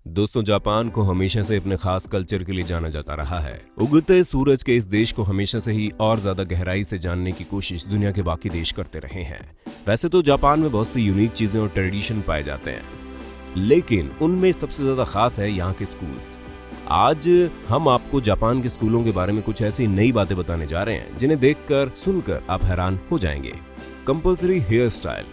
दोस्तों, जापान को हमेशा से अपने खास कल्चर के लिए जाना जाता रहा है। उगते सूरज के इस देश को हमेशा से ही और ज्यादा गहराई से जानने की कोशिश दुनिया के बाकी देश करते रहे हैं। वैसे तो जापान में बहुत सी यूनिक चीजें और ट्रेडिशन पाए जाते हैं, लेकिन उनमें सबसे ज्यादा खास है यहाँ के स्कूल्स। आज हम आपको जापान के स्कूलों के बारे में कुछ ऐसी नई बातें बताने जा रहे हैं जिन्हें देखकर सुनकर आप हैरान हो जाएंगे। Compulsory hair style.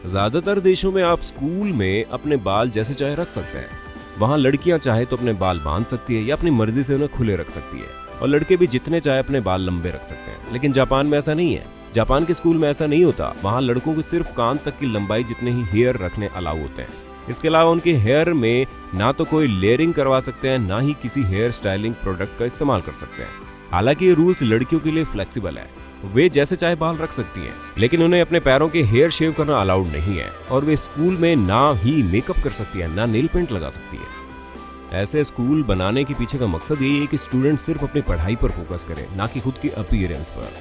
ज्यादातर देशों में आप स्कूल में अपने बाल जैसे चाहे रख सकते हैं। वहाँ लड़कियां चाहे तो अपने बाल बांध सकती है या अपनी मर्जी से उन्हें खुले रख सकती है, और लड़के भी जितने चाहे अपने बाल लंबे रख सकते हैं। लेकिन जापान में ऐसा नहीं है। जापान के स्कूल में ऐसा नहीं होता। वहाँ लड़कों को सिर्फ कान तक की लंबाई जितने ही हेयर रखने अलाउ होते हैं। इसके अलावा उनके हेयर में ना तो कोई लेयरिंग करवा सकते हैं, ना ही किसी हेयर स्टाइलिंग प्रोडक्ट का इस्तेमाल कर सकते हैं। हालांकि ये रूल्स लड़कियों के लिए फ्लेक्सिबल है। वे जैसे चाहे बाल रख सकती हैं, लेकिन उन्हें अपने पैरों के हेयर शेव करना अलाउड नहीं है। और वे स्कूल में ना ही मेकअप कर सकती है, ना नेल पेंट लगा सकती है। ऐसे स्कूल बनाने के पीछे का मकसद यही है कि स्टूडेंट सिर्फ अपनी पढ़ाई पर फोकस करे, ना कि खुद की अपीयरेंस पर।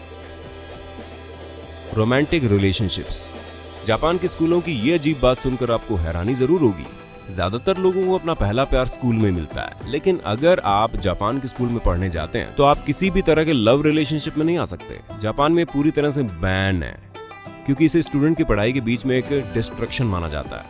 Romantic relationships. जापान के स्कूलों की ये अजीब बात सुनकर आपको हैरानी जरूर होगी। ज्यादातर लोगों को अपना पहला प्यार स्कूल में मिलता है, लेकिन अगर आप जापान के स्कूल में पढ़ने जाते हैं तो आप किसी भी तरह के लव रिलेशनशिप में नहीं आ सकते। जापान में पूरी तरह से बैन है, क्योंकि इसे स्टूडेंट की पढ़ाई के बीच में एक डिस्ट्रैक्शन माना जाता है।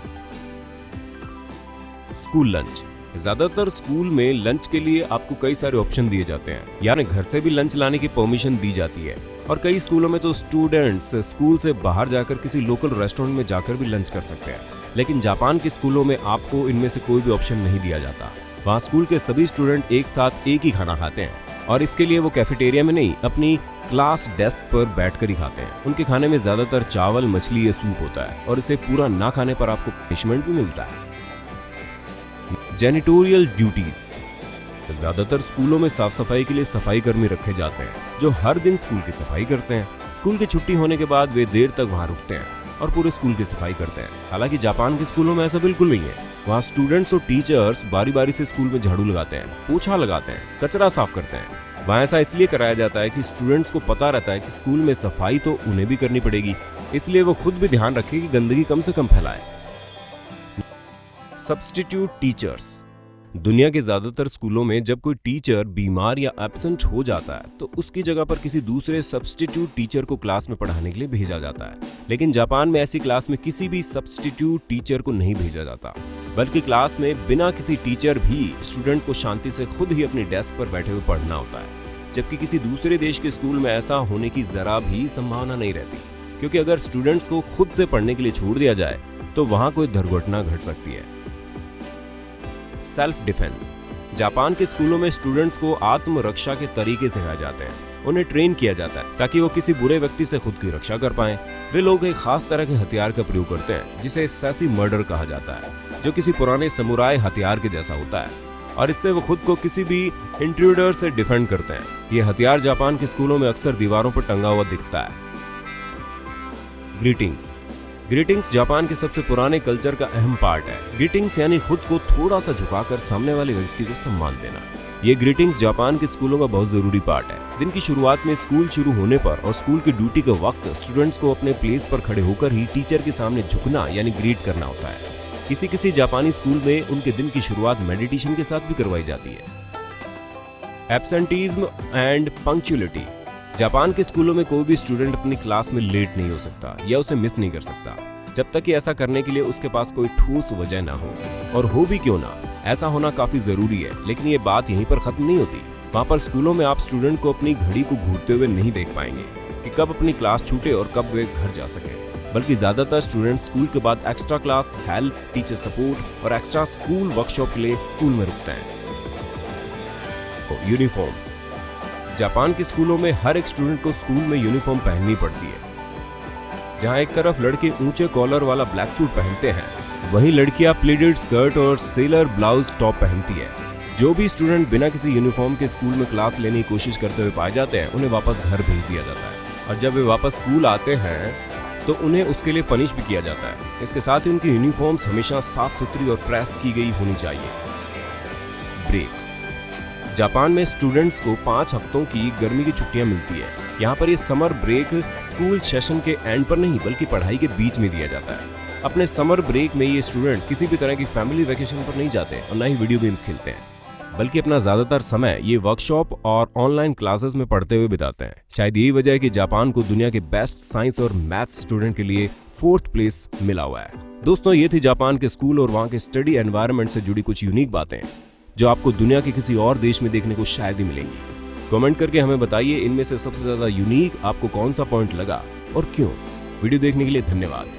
School lunch. ज्यादातर स्कूल में लंच के लिए आपको कई सारे ऑप्शन दिए जाते हैं, यानी घर से भी लंच लाने की परमिशन दी जाती है। और कई स्कूलों में तो स्टूडेंट्स स्कूल से बाहर जाकर किसी लोकल रेस्टोरेंट में जाकर भी लंच कर सकते हैं। लेकिन जापान के स्कूलों में आपको इनमें से कोई भी ऑप्शन नहीं दिया जाता। वहाँ स्कूल के सभी स्टूडेंट एक साथ एक ही खाना खाते हैं, और इसके लिए वो कैफेटेरिया में नहीं, अपनी क्लास डेस्क पर बैठकर ही खाते हैं। उनके खाने में ज्यादातर चावल, मछली या सूप होता है, और इसे पूरा ना खाने पर आपको पनिशमेंट भी मिलता है। जेनिटोरियल ड्यूटीज। ज्यादातर स्कूलों में साफ सफाई के लिए सफाई कर्मी रखे जाते हैं, जो हर दिन स्कूल की सफाई करते हैं। स्कूल की छुट्टी होने के बाद वे देर तक वहां रुकते हैं और पूरे स्कूल की सफाई करते हैं। हालांकि जापान के स्कूलों में ऐसा बिल्कुल नहीं है। वहाँ स्टूडेंट्स और टीचर्स बारी बारी से स्कूल में झाड़ू लगाते हैं, पोछा लगाते हैं, कचरा साफ करते हैं। वहाँ ऐसा इसलिए कराया जाता है कि स्टूडेंट्स को पता रहता है कि स्कूल में सफाई तो उन्हें भी करनी पड़ेगी, इसलिए वो खुद भी ध्यान रखे कि गंदगी कम से कम फैलाए। Substitute teachers. दुनिया के ज्यादातर स्कूलों में जब कोई टीचर बीमार या एब्सेंट हो जाता है तो उसकी जगह पर किसी दूसरे सब्स्टिट्यूट टीचर को क्लास में पढ़ाने के लिए भेजा जाता है। लेकिन जापान में ऐसी क्लास में किसी भी सब्स्टिट्यूट टीचर को नहीं भेजा जाता, बल्कि क्लास में बिना किसी टीचर भी स्टूडेंट को शांति से खुद ही अपनी डेस्क पर बैठे हुए पढ़ना होता है। जबकि किसी दूसरे देश के स्कूल में ऐसा होने की जरा भी संभावना नहीं रहती, क्योंकि अगर स्टूडेंट्स को खुद से पढ़ने के लिए छोड़ दिया जाए तो वहां कोई दुर्घटना घट सकती है। Self defence. जापान के स्कूलों में स्टूडेंट्स को आत्मरक्षा के तरीके सिखाए जाते हैं। उन्हें ट्रेन किया जाता है ताकि वो किसी बुरे व्यक्ति से खुद की रक्षा कर पाएं। वे लोग एक खास तरह के हथियार का प्रयोग करते हैं, जिसे सैसी मर्डर कहा जाता है, जो किसी पुराने समुराई हथियार के जैसा होता है, और इससे वो खुद को किसी भी इंट्रूडर से डिफेंड करते हैं। ये हथियार जापान के स्कूलों में अक्सर दीवारों पर टंगा हुआ दिखता है। ग्रीटिंग्स। ग्रीटिंग्स जापान के सबसे पुराने कल्चर का अहम पार्ट है। ग्रीटिंग्स यानी खुद को थोड़ा सा झुकाकर सामने वाले व्यक्ति को सम्मान देना। ये ग्रीटिंग्स जापान के स्कूलों का बहुत जरूरी पार्ट है। दिन की शुरुआत में स्कूल शुरू होने पर और स्कूल की ड्यूटी के वक्त स्टूडेंट्स को अपने प्लेस पर खड़े होकर ही टीचर के सामने झुकना यानी ग्रीट करना होता है। किसी किसी जापानी स्कूल में उनके दिन की शुरुआत मेडिटेशन के साथ भी करवाई जाती है। एब्सेंटीज्म एंड पंक्चुअलिटी। जापान के स्कूलों में कोई भी स्टूडेंट अपनी क्लास में लेट नहीं हो सकता या उसे मिस नहीं कर सकता, जब तक कि ऐसा करने के लिए उसके पास कोई ठोस वजह ना हो। और हो भी क्यों ना, ऐसा होना काफी जरूरी है। लेकिन ये बात यहीं पर खत्म नहीं होती। वहाँ पर स्कूलों में आप स्टूडेंट को अपनी घड़ी को घूरते हुए नहीं देख पाएंगे कि कब अपनी क्लास छूटे और कब वे घर जा सके, बल्कि ज्यादातर स्टूडेंट स्कूल के बाद extra class, help, teacher support और एक्स्ट्रा स्कूल वर्कशॉप के लिए स्कूल में रुकते हैं। यूनिफॉर्म्स। जापान के स्कूलों में हर एक स्टूडेंट को स्कूल में यूनिफॉर्म पहननी पड़ती है। जहां एक तरफ लड़के ऊंचे कॉलर वाला ब्लैक सूट पहनते हैं, वहीं लड़कियां प्लीटेड स्कर्ट और सेलर ब्लाउज टॉप पहनती है। जो भी स्टूडेंट बिना किसी यूनिफॉर्म के स्कूल में क्लास लेने की कोशिश करते हुए पाए जाते हैं, उन्हें वापस घर भेज दिया जाता है। और जब वे वापस स्कूल आते हैं तो उन्हें उसके लिए पनिश भी किया जाता है। इसके साथ ही उनकी यूनिफॉर्म्स हमेशा साफ सुथरी और प्रेस की गई होनी चाहिए। ब्रेक्स। जापान में स्टूडेंट्स को 5 हफ्तों की गर्मी की छुट्टियां मिलती है। यहाँ पर ये समर ब्रेक स्कूल सेशन के एंड पर नहीं, बल्कि पढ़ाई के बीच में दिया जाता है। अपने समर ब्रेक में ये स्टूडेंट किसी भी तरह की फैमिली वेकेशन पर नहीं जाते और ना ही वीडियो गेम्स खेलते हैं, बल्कि अपना ज्यादातर समय ये वर्कशॉप और ऑनलाइन क्लासेस में पढ़ते हुए बिताते हैं। शायद यही वजह है कि जापान को दुनिया के बेस्ट साइंस और मैथ्स स्टूडेंट के लिए 4th प्लेस मिला हुआ है। दोस्तों, ये थी जापान के स्कूल और वहाँ के स्टडी एनवायरनमेंट से जुड़ी कुछ यूनिक बातें जो आपको दुनिया के किसी और देश में देखने को शायद ही मिलेंगी। कमेंट करके हमें बताइए इनमें से सबसे ज्यादा यूनिक आपको कौन सा पॉइंट लगा और क्यों। वीडियो देखने के लिए धन्यवाद।